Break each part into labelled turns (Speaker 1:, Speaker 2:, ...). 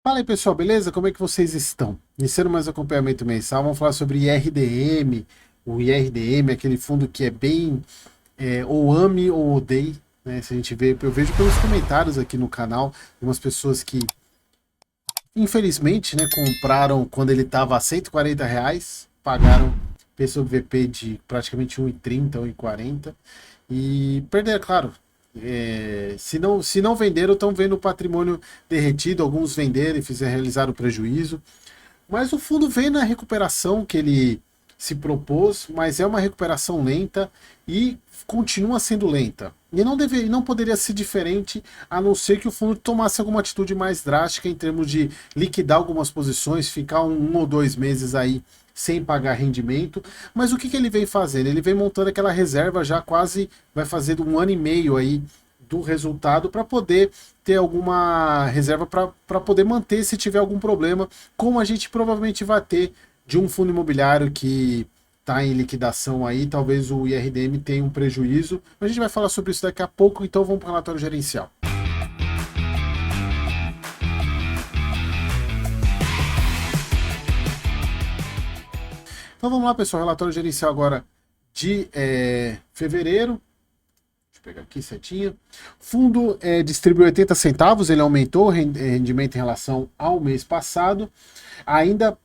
Speaker 1: Fala aí pessoal, beleza? Como é que vocês estão? Iniciando mais um acompanhamento mensal, vamos falar sobre IRDM. O IRDM é aquele fundo que é bem ou ame ou odeie, né? Se a gente vê, eu vejo pelos comentários aqui no canal, umas pessoas que infelizmente, né, compraram quando ele estava a R$ 140, pagaram P sobre VP de praticamente 1,30, 1,40 e perderam, claro. Se não venderam, estão vendo o patrimônio derretido. Alguns venderam e fizeram realizar o prejuízo. Mas o fundo vem na recuperação que ele se propôs, mas é uma recuperação lenta e continua sendo lenta. E não poderia ser diferente, a não ser que o fundo tomasse alguma atitude mais drástica em termos de liquidar algumas posições, ficar um ou 2 meses aí sem pagar rendimento. Mas o que ele vem fazendo? Ele vem montando aquela reserva já quase, vai fazer 1 ano e meio aí do resultado para poder ter alguma reserva para poder manter se tiver algum problema, como a gente provavelmente vai ter de um fundo imobiliário que está em liquidação aí, talvez o IRDM tenha um prejuízo. A gente vai falar sobre isso daqui a pouco, então vamos para o relatório gerencial. Então vamos lá, pessoal, relatório gerencial agora de fevereiro. Deixa eu pegar aqui certinho. Fundo distribuiu 80 centavos, ele aumentou o rendimento em relação ao mês passado, ainda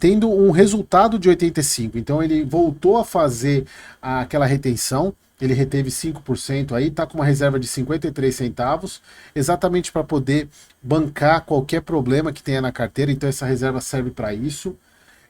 Speaker 1: tendo um resultado de 85. Então ele voltou a fazer aquela retenção, ele reteve 5% aí, está com uma reserva de 53 centavos, exatamente para poder bancar qualquer problema que tenha na carteira, então essa reserva serve para isso.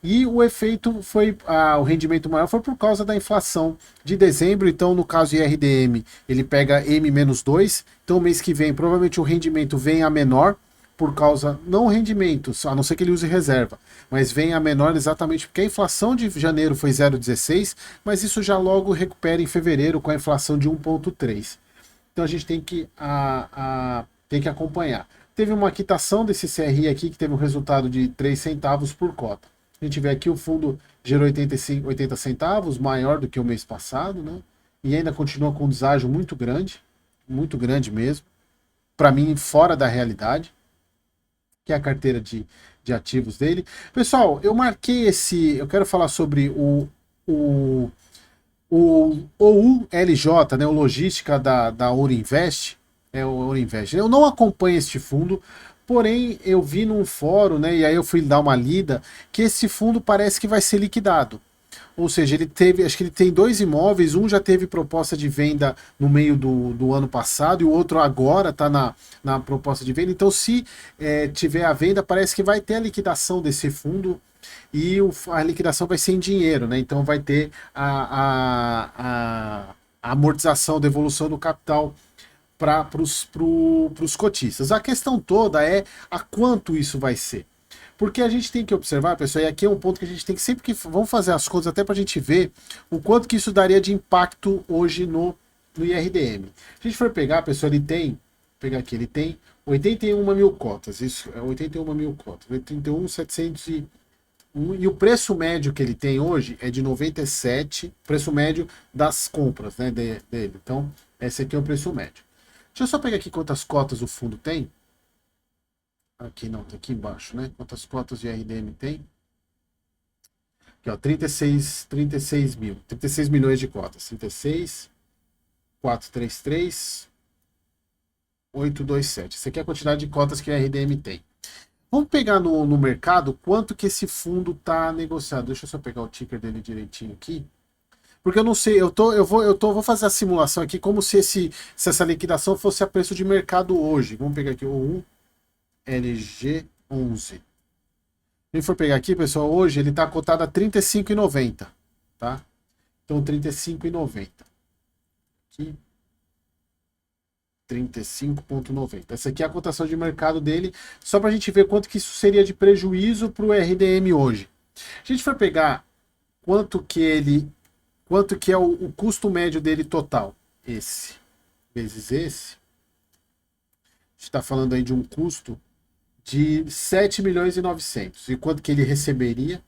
Speaker 1: E o efeito foi, o rendimento maior foi por causa da inflação de dezembro. Então, no caso de RDM, ele pega M-2. Então, mês que vem, provavelmente o rendimento vem a menor, por causa, não o rendimento, a não ser que ele use reserva, mas vem a menor exatamente porque a inflação de janeiro foi 0,16, mas isso já logo recupera em fevereiro com a inflação de 1,3. Então, a gente tem que acompanhar. Teve uma quitação desse CRI aqui, que teve um resultado de 3 centavos por cota. A gente vê aqui o fundo gerou 80 centavos, maior do que o mês passado, né? E ainda continua com um deságio muito grande mesmo. Para mim, fora da realidade, que é a carteira de ativos dele. Pessoal, eu marquei esse. Eu quero falar sobre o, o OULJ, né? O Logística da Ouro Invest. É o Ouro Invest. Eu não acompanho este fundo, porém eu vi num fórum, né? E aí eu fui dar uma lida, que esse fundo parece que vai ser liquidado. Ou seja, ele teve, acho que ele tem dois imóveis, um já teve proposta de venda no meio do ano passado e o outro agora está na proposta de venda. Então, se tiver a venda, parece que vai ter a liquidação desse fundo e a liquidação vai ser em dinheiro, né? Então vai ter a amortização, a devolução do capital para os cotistas. A questão toda é a quanto isso vai ser. Porque a gente tem que observar, pessoal, e aqui é um ponto que a gente tem que sempre que vamos fazer as contas até para a gente ver o quanto que isso daria de impacto hoje no IRDM. Se a gente for pegar, pessoal, pegar aqui, ele tem 81 mil cotas, isso é 81 mil cotas, 81.701 e o preço médio que ele tem hoje é de 97, preço médio das compras, né, dele. Então, esse aqui é o preço médio. Deixa eu só pegar aqui quantas cotas o fundo tem. Aqui não, tá aqui embaixo, né? Quantas cotas de RDM tem? Aqui, ó, 36 mil. 36 milhões de cotas. 36, 433, 827. Essa aqui é a quantidade de cotas que a RDM tem. Vamos pegar no mercado quanto que esse fundo tá negociado. Deixa eu só pegar o ticker dele direitinho aqui. Porque eu não sei, vou fazer a simulação aqui como se essa liquidação fosse a preço de mercado hoje. Vamos pegar aqui o 1 LG11. Se a gente for pegar aqui, pessoal, hoje ele está cotado a R$ 35,90, tá? Então, 35,90. Aqui, 35,90. Essa aqui é a cotação de mercado dele, só para a gente ver quanto que isso seria de prejuízo para o RDM hoje. Se a gente for pegar quanto que é o custo médio dele total, esse vezes esse, a gente está falando aí de um custo de 7 milhões e 900. E quanto que ele receberia?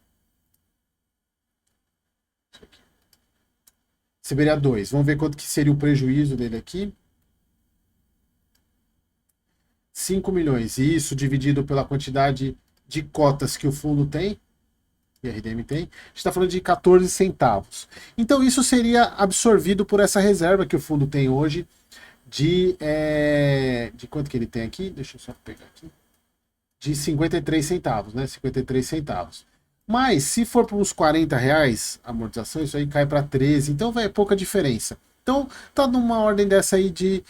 Speaker 1: Receberia 2. Vamos ver quanto que seria o prejuízo dele aqui. 5 milhões. E isso dividido pela quantidade de cotas que o fundo tem, e a RDM tem, a gente está falando de 14 centavos. Então isso seria absorvido por essa reserva que o fundo tem hoje de quanto que ele tem aqui? Deixa eu só pegar aqui. De 53 centavos, né? 53 centavos. Mas se for para uns 40 reais a amortização, isso aí cai para 13, então vai pouca diferença. Então tá numa ordem dessa aí de,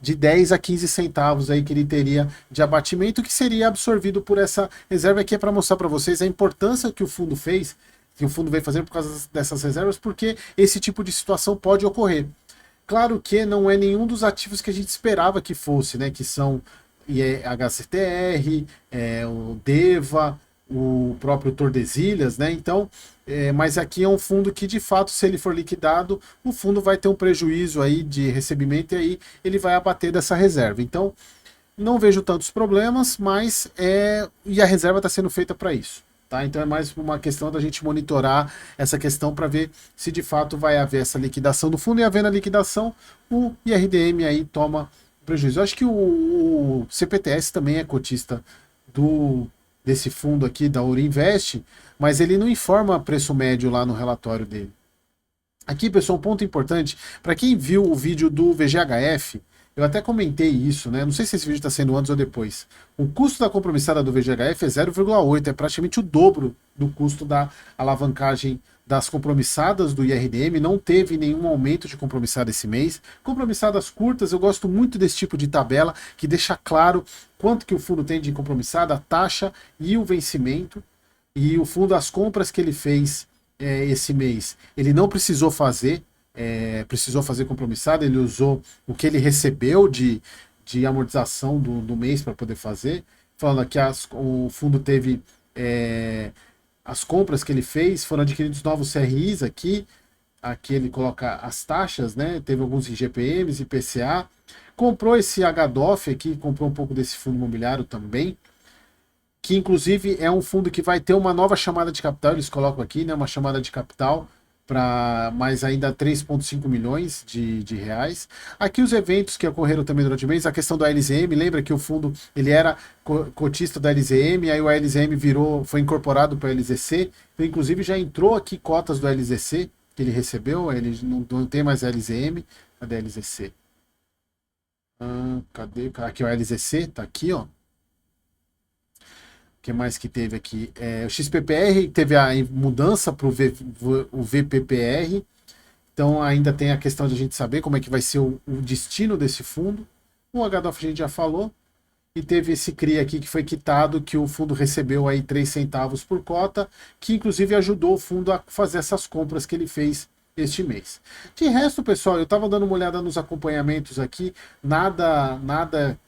Speaker 1: de 10 a 15 centavos aí que ele teria de abatimento, que seria absorvido por essa reserva aqui, é para mostrar para vocês a importância que o fundo fez, que o fundo vem fazendo por causa dessas reservas, porque esse tipo de situação pode ocorrer. Claro que não é nenhum dos ativos que a gente esperava que fosse, né? Que são HCTR, o DEVA, o próprio Tordesilhas, né? Então, mas aqui é um fundo que, de fato, se ele for liquidado, o fundo vai ter um prejuízo aí de recebimento e aí ele vai abater dessa reserva. Então, não vejo tantos problemas, mas e a reserva está sendo feita para isso. Tá? Então é mais uma questão da gente monitorar essa questão para ver se de fato vai haver essa liquidação do fundo, e havendo a liquidação, o IRDM aí toma prejuízo. Eu acho que o CPTS também é cotista desse fundo aqui, da Ourinvest, mas ele não informa preço médio lá no relatório dele. Aqui, pessoal, um ponto importante, para quem viu o vídeo do VGHF, eu até comentei isso, né? Não sei se esse vídeo está sendo antes ou depois. O custo da compromissada do VGHF é 0,8, é praticamente o dobro do custo da alavancagem das compromissadas do IRDM. Não teve nenhum aumento de compromissada esse mês. Compromissadas curtas, eu gosto muito desse tipo de tabela, que deixa claro quanto que o fundo tem de compromissada, a taxa e o vencimento. E o fundo, as compras que ele fez esse mês, ele não precisou fazer, compromissado, ele usou o que ele recebeu de amortização do mês para poder fazer, falando que o fundo teve as compras que ele fez, foram adquiridos novos CRIs aqui ele coloca as taxas, né? Teve alguns IGPMs, IPCA, comprou esse HDOF aqui, comprou um pouco desse fundo imobiliário também, que inclusive é um fundo que vai ter uma nova chamada de capital, eles colocam aqui, né, uma chamada de capital para mais ainda 3,5 milhões de reais. Aqui os eventos que ocorreram também durante o mês, a questão do ALZM, lembra que o fundo ele era cotista da LZM, aí o ALZM foi incorporado para o LZC, então, inclusive já entrou aqui cotas do LZC que ele recebeu, ele não tem mais LZM, cadê a LZC? Cadê? Aqui o LZC, tá aqui, ó. O que mais que teve aqui? O XPPR teve a mudança para o VPPR, então ainda tem a questão de a gente saber como é que vai ser o destino desse fundo. O HDOF a gente já falou, e teve esse CRI aqui que foi quitado, que o fundo recebeu aí 3 centavos por cota, que inclusive ajudou o fundo a fazer essas compras que ele fez este mês. De resto, pessoal, eu estava dando uma olhada nos acompanhamentos aqui, nada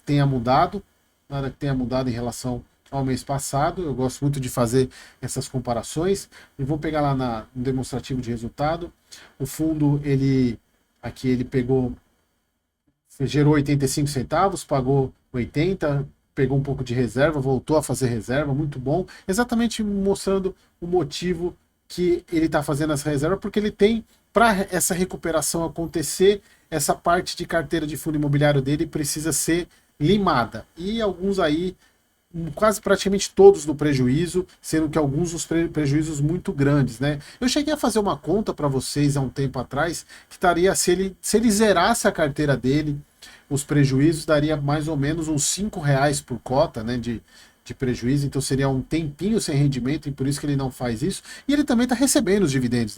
Speaker 1: tenha mudado, nada que tenha mudado em relação ao mês passado. Eu gosto muito de fazer essas comparações e vou pegar lá no demonstrativo de resultado. O fundo, ele gerou 85 centavos, pagou 80, pegou um pouco de reserva, voltou a fazer reserva, muito bom, exatamente mostrando o motivo que ele está fazendo essa reserva, porque ele tem, para essa recuperação acontecer, essa parte de carteira de fundo imobiliário dele precisa ser limada, e alguns aí quase praticamente todos no prejuízo, sendo que alguns os prejuízos muito grandes, né? Eu cheguei a fazer uma conta para vocês há um tempo atrás, que estaria, se ele zerasse a carteira dele, os prejuízos daria mais ou menos uns 5 reais por cota, né, de prejuízo, então seria um tempinho sem rendimento, e por isso que ele não faz isso, e ele também está recebendo os dividendos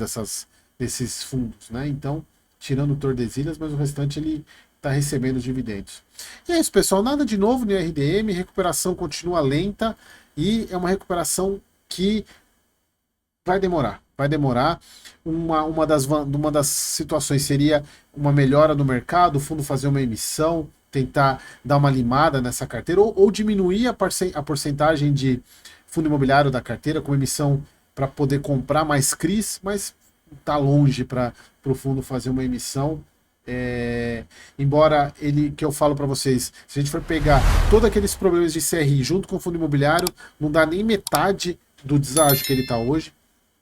Speaker 1: desses fundos, né? Então, tirando o Tordesilhas, mas o restante ele está recebendo os dividendos. E é isso, pessoal, nada de novo no RDM, recuperação continua lenta, e é uma recuperação que vai demorar. Uma das situações seria uma melhora no mercado, o fundo fazer uma emissão, tentar dar uma limada nessa carteira, ou diminuir a porcentagem de fundo imobiliário da carteira com emissão para poder comprar mais CRIs, mas está longe para o fundo fazer uma emissão. Embora que eu falo para vocês, se a gente for pegar todos aqueles problemas de CRI junto com o fundo imobiliário, não dá nem metade do deságio que ele está hoje,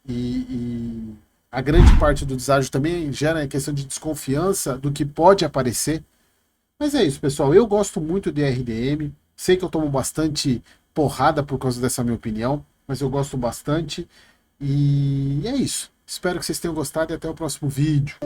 Speaker 1: e a grande parte do deságio também gera a questão de desconfiança do que pode aparecer, Mas é isso, pessoal. Eu gosto muito de RDM. Sei que eu tomo bastante porrada por causa dessa minha opinião, mas eu gosto bastante. E é isso. Espero que vocês tenham gostado e até o próximo vídeo.